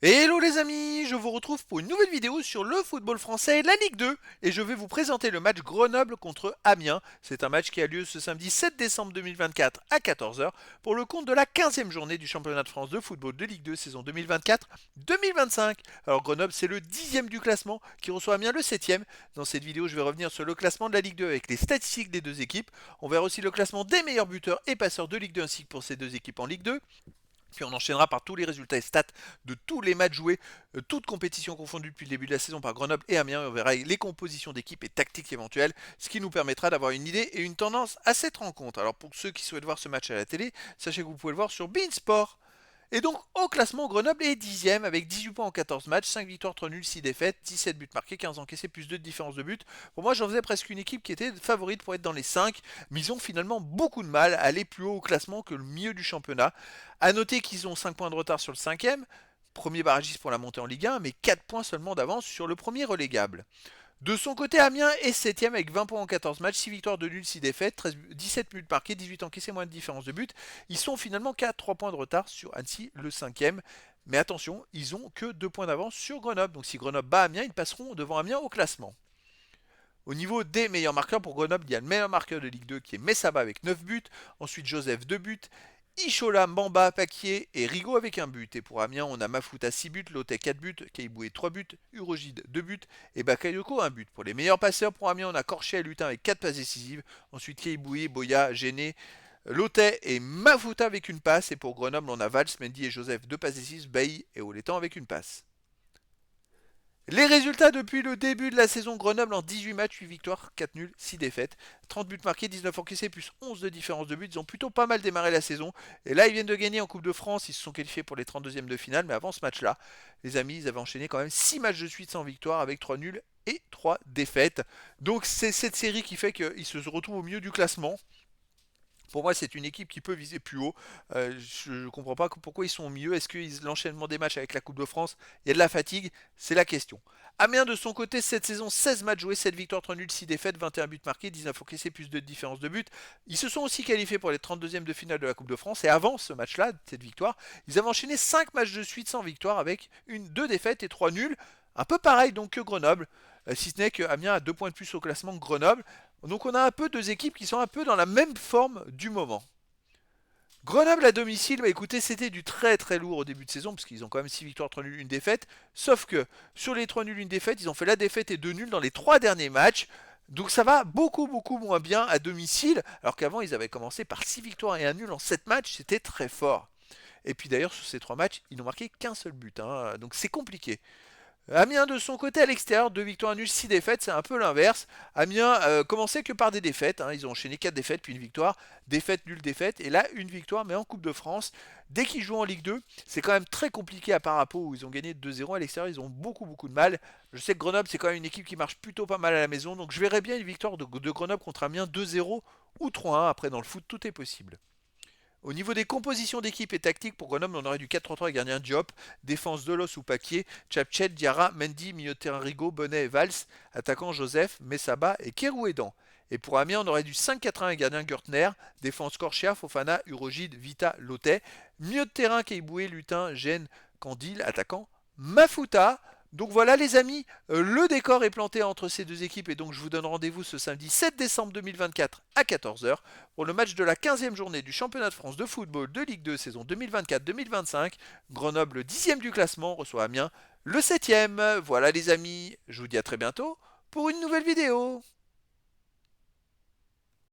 Hello les amis, je vous retrouve pour une nouvelle vidéo sur le football français, la Ligue 2, et je vais vous présenter le match Grenoble contre Amiens. C'est un match qui a lieu ce samedi 7 décembre 2024 à 14 heures pour le compte de la 15e journée du championnat de France de football de Ligue 2 saison 2024-2025. Alors Grenoble c'est le 10e du classement qui reçoit Amiens le 7e. Dans cette vidéo je vais revenir sur le classement de la Ligue 2 avec les statistiques des deux équipes. On verra aussi le classement des meilleurs buteurs et passeurs de Ligue 2 ainsi que pour ces deux équipes en Ligue 2. Puis on enchaînera par tous les résultats et stats de tous les matchs joués, toutes compétitions confondues depuis le début de la saison par Grenoble et Amiens. Et on verra les compositions d'équipes et tactiques éventuelles, ce qui nous permettra d'avoir une idée et une tendance à cette rencontre. Alors pour ceux qui souhaitent voir ce match à la télé, sachez que vous pouvez le voir sur Beansport. Et donc au classement, Grenoble est 10e avec 18 points en 14 matchs, 5 victoires, 3 nuls, 6 défaites, 17 buts marqués, 15 encaissés, plus 2 de différence de but. Pour moi j'en faisais presque une équipe qui était favorite pour être dans les 5, mais ils ont finalement beaucoup de mal à aller plus haut au classement que le milieu du championnat. A noter qu'ils ont 5 points de retard sur le 5e, premier barragiste pour la montée en Ligue 1, mais 4 points seulement d'avance sur le premier relégable. De son côté, Amiens est 7ème avec 20 points en 14 matchs, 6 victoires de nul, 6 défaites, 17 buts marqués, 18 encaissés, moins de différence de but. Ils sont finalement qu'à 3 points de retard sur Annecy, le 5ème. Mais attention, ils ont que 2 points d'avance sur Grenoble. Donc si Grenoble bat Amiens, ils passeront devant Amiens au classement. Au niveau des meilleurs marqueurs pour Grenoble, il y a le meilleur marqueur de Ligue 2 qui est Messaba avec 9 buts. Ensuite Joseph 2 buts. Ishola, Mbamba, Paquier et Rigaud avec un but. Et pour Amiens, on a Mafuta 6 buts, Lotet 4 buts, Keiboué 3 buts, Urogide 2 buts et Bakayoko 1 but. Pour les meilleurs passeurs, pour Amiens, on a Corchet et Lutin avec 4 passes décisives. Ensuite Keiboué, Boya, Géné, Lotet et Mafuta avec une passe. Et pour Grenoble, on a Valls, Mendy et Joseph 2 passes décisives, Bailly et Oletan avec une passe. Les résultats depuis le début de la saison, Grenoble en 18 matchs, 8 victoires, 4 nuls, 6 défaites, 30 buts marqués, 19 encaissés, plus 11 de différence de but. Ils ont plutôt pas mal démarré la saison. Et là, ils viennent de gagner en Coupe de France. Ils se sont qualifiés pour les 32e de finale. Mais avant ce match-là, les amis, ils avaient enchaîné quand même 6 matchs de suite sans victoire avec 3 nuls et 3 défaites. Donc c'est cette série qui fait qu'ils se retrouvent au milieu du classement. Pour moi, c'est une équipe qui peut viser plus haut. Je ne comprends pas pourquoi ils sont au milieu. Est-ce que l'enchaînement des matchs avec la Coupe de France, il y a de la fatigue? C'est la question. Amiens, de son côté, cette saison, 16 matchs joués, 7 victoires, 3 nuls, 6 défaites, 21 buts marqués, 19 encaissés, plus de différence de but. Ils se sont aussi qualifiés pour les 32e de finale de la Coupe de France. Et avant ce match-là, cette victoire, ils avaient enchaîné 5 matchs de suite sans victoire avec 2 défaites et 3 nuls. Un peu pareil donc que Grenoble. Si ce n'est que Amiens a 2 points de plus au classement que Grenoble. Donc on a un peu deux équipes qui sont un peu dans la même forme du moment. Grenoble à domicile, bah écoutez, c'était du très très lourd au début de saison, parce qu'ils ont quand même 6 victoires, 3 nuls, une défaite. Sauf que sur les 3 nuls, une défaite, ils ont fait la défaite et 2 nuls dans les 3 derniers matchs. Donc ça va beaucoup moins bien à domicile, alors qu'avant ils avaient commencé par 6 victoires et un nul en 7 matchs, c'était très fort. Et puis d'ailleurs sur ces 3 matchs, ils n'ont marqué qu'un seul but, hein, donc c'est compliqué. Amiens de son côté à l'extérieur, 2 victoires nulles, 6 défaites, c'est un peu l'inverse. Amiens commençait que par des défaites, hein. Ils ont enchaîné 4 défaites, puis une victoire, défaite, nulle, défaite, et là une victoire, mais en Coupe de France. Dès qu'ils jouent en Ligue 2, c'est quand même très compliqué à Parapo où ils ont gagné 2-0 à l'extérieur, ils ont beaucoup de mal. Je sais que Grenoble c'est quand même une équipe qui marche plutôt pas mal à la maison, donc je verrais bien une victoire de Grenoble contre Amiens 2-0 ou 3-1, après dans le foot tout est possible. Au niveau des compositions d'équipe et tactique, pour Grenoble, on aurait du 4-3-3 avec gardien Diop, défense Delos ou Paquier, Chapchet, Diarra, Mendy, milieu de terrain Rigaud, Bonnet et Valls, attaquant Joseph, Messaba et Kerouédan. Et pour Amiens, on aurait du 5-4-1 avec gardien Gertner, défense Corchia, Fofana, Urogide, Vita, Lotet, milieu de terrain Keiboué, Lutin, Gênes, Candil, attaquant Mafuta. Donc voilà les amis, le décor est planté entre ces deux équipes et donc je vous donne rendez-vous ce samedi 7 décembre 2024 à 14 heures pour le match de la 15e journée du championnat de France de football de Ligue 2 saison 2024-2025. Grenoble 10e du classement reçoit Amiens le 7e. Voilà les amis, je vous dis à très bientôt pour une nouvelle vidéo.